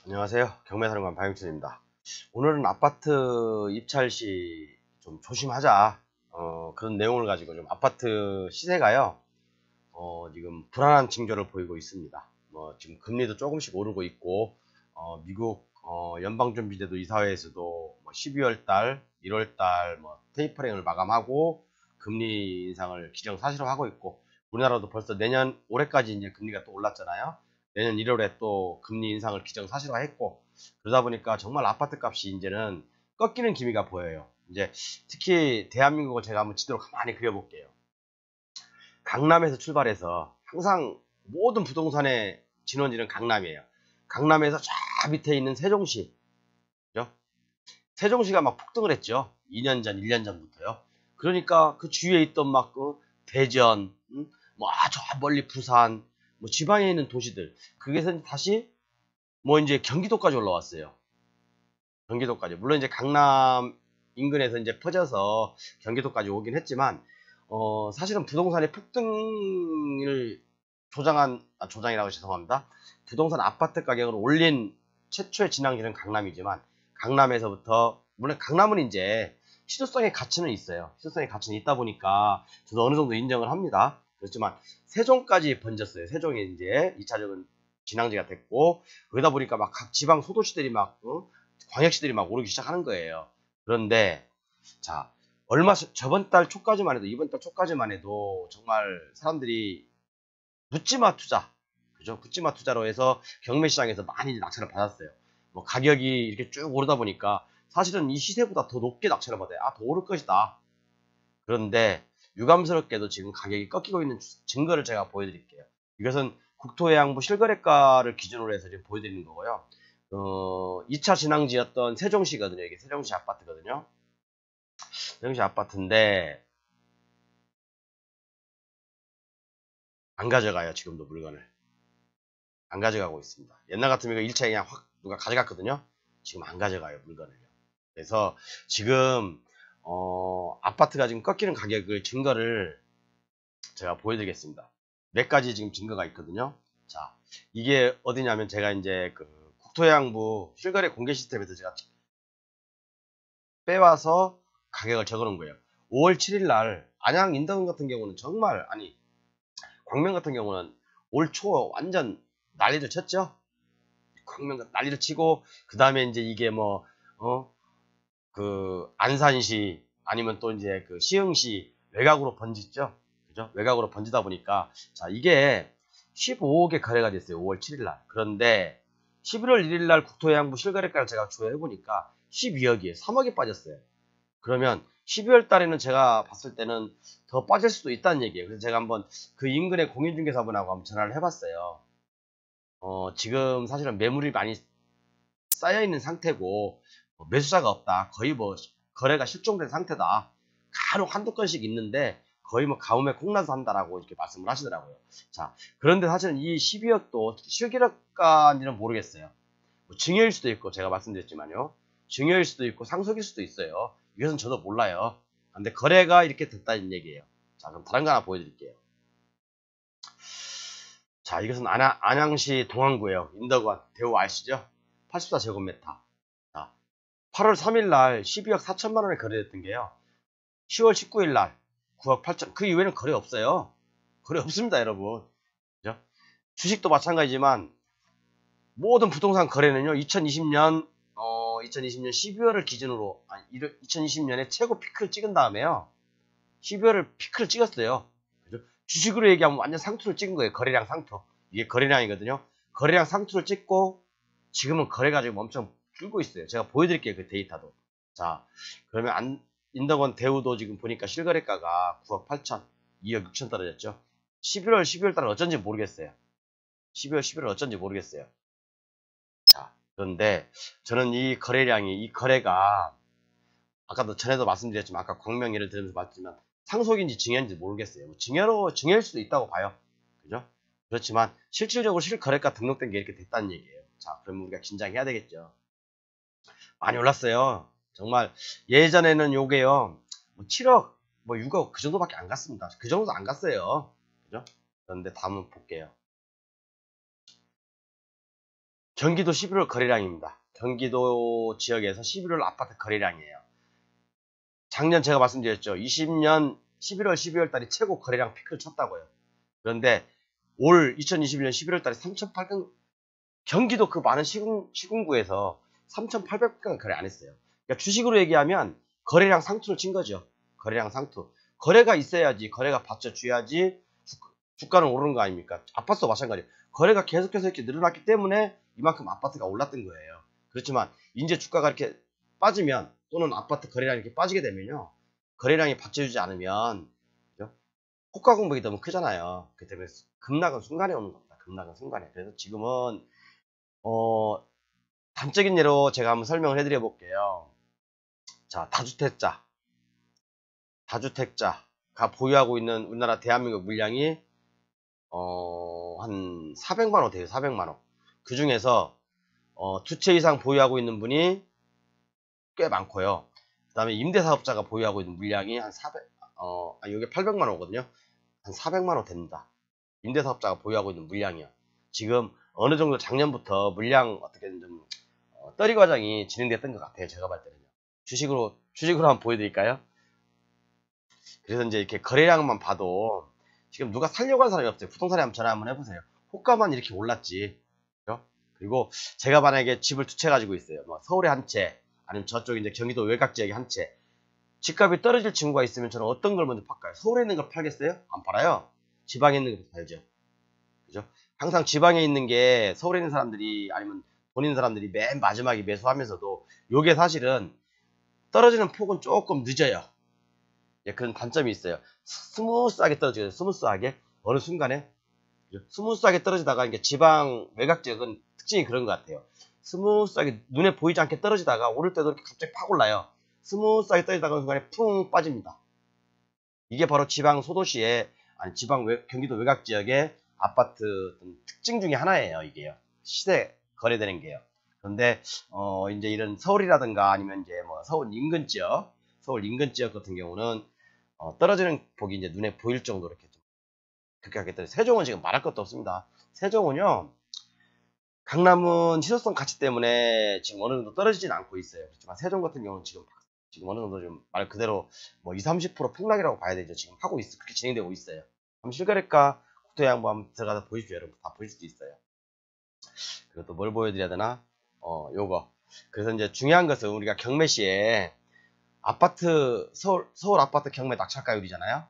안녕하세요. 경매사령관 박영철입니다. 오늘은 아파트 입찰 시 좀 조심하자. 그런 내용을 가지고 좀 아파트 시세가요. 지금 불안한 징조를 보이고 있습니다. 지금 금리도 조금씩 오르고 있고, 미국 연방준비제도 이사회에서도 12월 달, 1월 달 테이퍼링을 마감하고 금리 인상을 기정사실화 하고 있고, 우리나라도 벌써 내년 올해까지 이제 금리가 또 올랐잖아요. 내년 1월에 또 금리 인상을 기정사실화했고, 그러다 보니까 정말 아파트 값이 이제는 꺾이는 기미가 보여요. 이제 특히 대한민국을 제가 한번 지도로 가만히 그려볼게요. 강남에서 출발해서 항상 모든 부동산의 진원지는 강남이에요. 강남에서 저 밑에 있는 세종시, 그죠? 세종시가 막 폭등을 했죠. 2년 전, 1년 전부터요. 그러니까 그 주위에 있던 막 대전, 저 멀리 부산, 지방에 있는 도시들, 그게서 다시 이제 경기도까지 올라왔어요. 경기도까지. 물론 이제 강남 인근에서 이제 퍼져서 경기도까지 오긴 했지만, 사실은 부동산의 폭등을 조장이라고 죄송합니다. 부동산 아파트 가격을 올린 최초의 진앙지는 강남이지만, 강남에서부터, 물론 강남은 이제 시도성의 가치는 있어요. 시도성의 가치는 있다 보니까 저도 어느 정도 인정을 합니다. 그렇지만 세종까지 번졌어요. 세종이 이제 2차적인 진앙지가 됐고, 그러다 보니까 막 각 지방 소도시들이 광역시들이 막 오르기 시작하는 거예요. 그런데 자, 저번 달 초까지만 해도, 이번 달 초까지만 해도 정말 사람들이 묻지마 투자, 그죠? 묻지마 투자로 해서 경매 시장에서 많이 낙찰을 받았어요. 가격이 이렇게 쭉 오르다 보니까 사실은 이 시세보다 더 높게 낙찰을 받아요. 더 오를 것이다. 그런데 유감스럽게도 지금 가격이 꺾이고 있는 증거를 제가 보여드릴게요. 이것은 국토해양부 실거래가를 기준으로 해서 지금 보여드리는 거고요. 2차 진앙지였던 세종시거든요. 이게 세종시 아파트거든요. 세종시 아파트인데 안 가져가요. 지금도 물건을 안 가져가고 있습니다. 옛날 같으면 이거 1차에 그냥 확 누가 가져갔거든요. 지금 안 가져가요. 물건을요. 그래서 지금 아파트가 지금 꺾이는 가격을 증거를 제가 보여드리겠습니다. 몇 가지 지금 증거가 있거든요. 자, 이게 어디냐면 제가 이제 그 국토해양부 실거래 공개 시스템에서 제가 빼와서 가격을 적어놓은 거예요. 5월 7일 날 안양 인덕원 같은 경우는 정말, 아니 광명 같은 경우는 올 초 완전 난리를 쳤죠. 광명 난리를 치고, 그 다음에 이제 이게 안산시 아니면 또 이제 그 시흥시 외곽으로 번지죠. 그죠? 외곽으로 번지다 보니까, 자, 이게 15억에 거래가 됐어요. 5월 7일 날. 그런데 11월 1일 날 국토해양부 실거래가를 제가 조회해보니까 12억이에요. 3억이 빠졌어요. 그러면 12월 달에는 제가 봤을 때는 더 빠질 수도 있다는 얘기예요. 그래서 제가 한번 그 인근의 공인중개사분하고 한번 전화를 해봤어요. 지금 사실은 매물이 많이 쌓여있는 상태고, 매수자가 없다. 거의 거래가 실종된 상태다. 간혹 한두 건씩 있는데 거의 가뭄에 콩나서 한다라고 이렇게 말씀을 하시더라고요. 자, 그런데 사실은 이 12억도 실기력가인지는 모르겠어요. 증여일 수도 있고, 제가 말씀드렸지만요. 증여일 수도 있고 상속일 수도 있어요. 이것은 저도 몰라요. 근데 거래가 이렇게 됐다는 얘기예요. 자, 그럼 다른 거 하나 보여드릴게요. 자, 이것은 안양시 동안구예요. 인덕원 대우 아시죠? 84제곱미터. 자, 8월 3일 날 12억 4천만 원에 거래됐던 게요. 10월 19일 날 9억 8천. 그 이후에는 거래 없어요. 거래 없습니다, 여러분. 그죠? 주식도 마찬가지지만 모든 부동산 거래는요. 2020년 12월을 기준으로, 2020년에 최고 피크를 찍은 다음에요. 12월을 피크를 찍었어요. 그죠? 주식으로 얘기하면 완전 상투를 찍은 거예요. 거래량 상투. 이게 거래량이거든요. 거래량 상투를 찍고 지금은 거래가 지금 엄청 줄고 있어요. 제가 보여드릴게요. 그 데이터도. 자, 그러면 인덕원 대우도 지금 보니까 실거래가가 9억 8천, 2억 6천 떨어졌죠. 12월 달은 어쩐지 모르겠어요. 11월 어쩐지 모르겠어요. 자, 그런데 저는 이 거래가 아까도 전에도 말씀드렸지만, 아까 광명 예를 들면서 말했지만 상속인지 증여인지 모르겠어요. 증여일 수도 있다고 봐요. 그죠? 그렇지만 실질적으로 실거래가 등록된 게 이렇게 됐다는 얘기예요. 자, 그러면 우리가 긴장해야 되겠죠. 많이 올랐어요. 정말 예전에는 요게요, 7억, 6억 그 정도밖에 안 갔습니다. 그 정도 안 갔어요. 그죠? 그런데 다음 볼게요. 경기도 11월 거래량입니다. 경기도 지역에서 11월 아파트 거래량이에요. 작년 제가 말씀드렸죠. 20년 11월, 12월 달이 최고 거래량 피크를 쳤다고요. 그런데 올 2021년 11월 달에 3,800, 경기도 그 많은 시군구에서 3,800건 거래 안 했어요. 그러니까 주식으로 얘기하면 거래량 상투를 친 거죠. 거래량 상투. 거래가 있어야지, 거래가 받쳐줘야지 주가는 오르는 거 아닙니까? 아파트도 마찬가지예요. 거래가 계속해서 이렇게 늘어났기 때문에 이만큼 아파트가 올랐던 거예요. 그렇지만 이제 주가가 이렇게 빠지면 또는 아파트 거래량이 이렇게 빠지게 되면요. 거래량이 받쳐주지 않으면 그죠? 호가 공백이 너무 크잖아요. 그 때문에 급락은 순간에 오는 겁니다. 급락은 순간에. 그래서 지금은 단적인 예로 제가 한번 설명을 해드려 볼게요. 자, 다주택자가 보유하고 있는 우리나라 대한민국 물량이 한 400만 호 돼요. 400만 호. 그 중에서 두 채 이상 보유하고 있는 분이 꽤 많고요. 그 다음에 임대사업자가 보유하고 있는 물량이 한 400, 여기 800만 호거든요. 한 400만 호 됩니다. 임대사업자가 보유하고 있는 물량이요. 지금 어느 정도 작년부터 물량 어떻게든 좀 떨이 과정이 진행됐던 것 같아요. 제가 봤을 때는요. 주식으로 한번 보여드릴까요? 그래서 이제 이렇게 거래량만 봐도 지금 누가 살려고 하는 사람이 없어요. 부동산에 한번 전화 한번 해보세요. 호가만 이렇게 올랐지. 그죠? 그리고 제가 만약에 집을 두 채 가지고 있어요. 뭐 서울에 한 채, 아니면 저쪽 이제 경기도 외곽 지역에 한 채. 집값이 떨어질 친구가 있으면 저는 어떤 걸 먼저 팔까요? 서울에 있는 걸 팔겠어요? 안 팔아요. 지방에 있는 걸 팔죠. 그죠? 항상 지방에 있는 게 서울에 있는 사람들이 아니면 돈 있는 사람들이 맨 마지막에 매수하면서도 요게 사실은 떨어지는 폭은 조금 늦어요. 예, 그런 단점이 있어요. 스무스하게 떨어지거든요. 스무스하게. 어느 순간에. 그죠? 스무스하게 떨어지다가 이게 지방 외곽 지역은 특징이 그런 것 같아요. 스무스하게 눈에 보이지 않게 떨어지다가 오를 때도 이렇게 갑자기 팍 올라요. 스무스하게 떨어지다가 어느 순간에 풍 빠집니다. 이게 바로 지방 소도시의 아니 경기도 외곽 지역의 아파트 특징 중에 하나예요. 이게요. 시세 거래되는 게요. 그런데 이제 이런 서울이라든가 아니면 이제 뭐 서울 인근 지역 같은 경우는 떨어지는 폭이 이제 눈에 보일 정도로 이렇게 좀 그렇게 하겠다. 세종은 지금 말할 것도 없습니다. 세종은요. 강남은 희소성 가치 때문에 지금 어느 정도 떨어지진 않고 있어요. 그렇지만 세종 같은 경우는 지금 어느 정도 좀 말 그대로 뭐 20, 30% 폭락이라고 봐야 되죠. 지금 하고 있어. 그렇게 진행되고 있어요. 한번 실거래가 국토 양보 한번 들어가서 보십시오. 여러분 다 보실 수도 있어요. 그리고 또 뭘 보여드려야 되나? 요거. 그래서 이제 중요한 것은 우리가 경매 시에 아파트 서울 아파트 경매 낙찰가율이잖아요.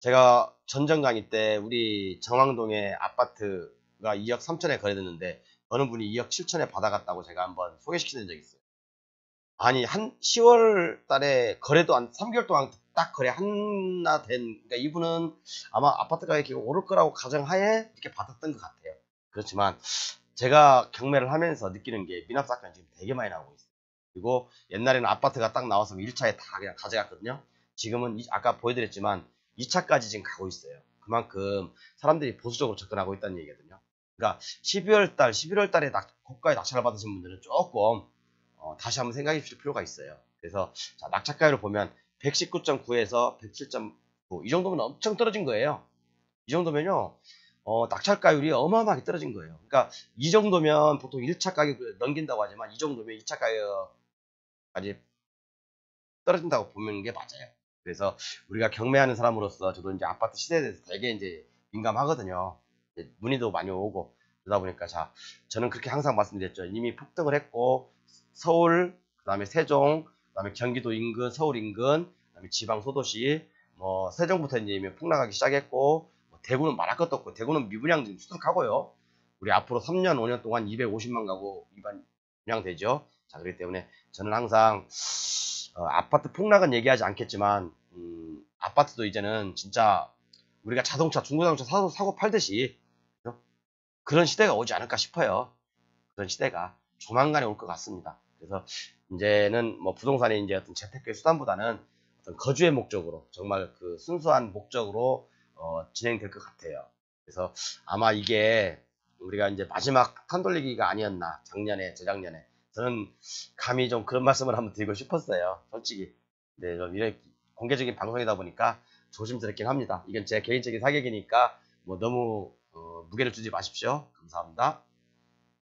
제가 전전 강의 때 우리 정왕동에 아파트가 2억 3천에 거래됐는데 어느 분이 2억 7천에 받아갔다고 제가 한번 소개시키는 적이 있어요. 아니 한 10월 달에 거래도 한 3개월 동안 딱 거래 하나 된, 그러니까 이분은 아마 아파트 가격이 오를 거라고 가정하에 이렇게 받았던 것 같아요. 그렇지만 제가 경매를 하면서 느끼는 게 미납 사건이 지금 되게 많이 나오고 있어요. 그리고 옛날에는 아파트가 딱 나와서 1차에 다 그냥 가져갔거든요. 지금은 아까 보여드렸지만 2차까지 지금 가고 있어요. 그만큼 사람들이 보수적으로 접근하고 있다는 얘기거든요. 그러니까 12월 달, 11월 달에 고가의 낙찰을 받으신 분들은 조금 다시 한번 생각해 주실 필요가 있어요. 그래서 자, 낙찰가율을 보면 119.9에서 107.9 이 정도면 엄청 떨어진 거예요. 이 정도면요. 낙찰가율이 어마어마하게 떨어진 거예요. 그러니까 이 정도면 보통 1차 가격을 넘긴다고 하지만 이 정도면 2차 가격까지 떨어진다고 보는 게 맞아요. 그래서 우리가 경매하는 사람으로서 저도 이제 아파트 시세에 대해서 되게 이제 민감하거든요. 문의도 많이 오고 그러다 보니까 자, 저는 그렇게 항상 말씀드렸죠. 이미 폭등을 했고 서울, 그다음에 세종, 그다음에 경기도 인근, 서울 인근, 그다음에 지방 소도시, 뭐 세종부터 이제 폭락하기 시작했고 뭐 대구는 말할 것도 없고 대구는 미분양 지금 수득하고요. 우리 앞으로 3년, 5년 동안 250만 가구 분양되죠. 자, 그렇기 때문에 저는 항상 아파트 폭락은 얘기하지 않겠지만 아파트도 이제는 진짜 우리가 자동차, 중고자동차 사고 팔듯이 그런 시대가 오지 않을까 싶어요. 그런 시대가 조만간에 올 것 같습니다. 그래서 이제는 뭐 부동산이 이제 어떤 재테크의 수단보다는 어떤 거주의 목적으로 정말 그 순수한 목적으로 진행될 것 같아요. 그래서 아마 이게 우리가 이제 마지막 판 돌리기가 아니었나 작년에 재작년에 저는 감히 좀 그런 말씀을 한번 드리고 싶었어요. 솔직히. 네, 좀 이런 공개적인 방송이다 보니까 조심스럽긴 합니다. 이건 제 개인적인 사격이니까 뭐 너무 무게를 주지 마십시오. 감사합니다.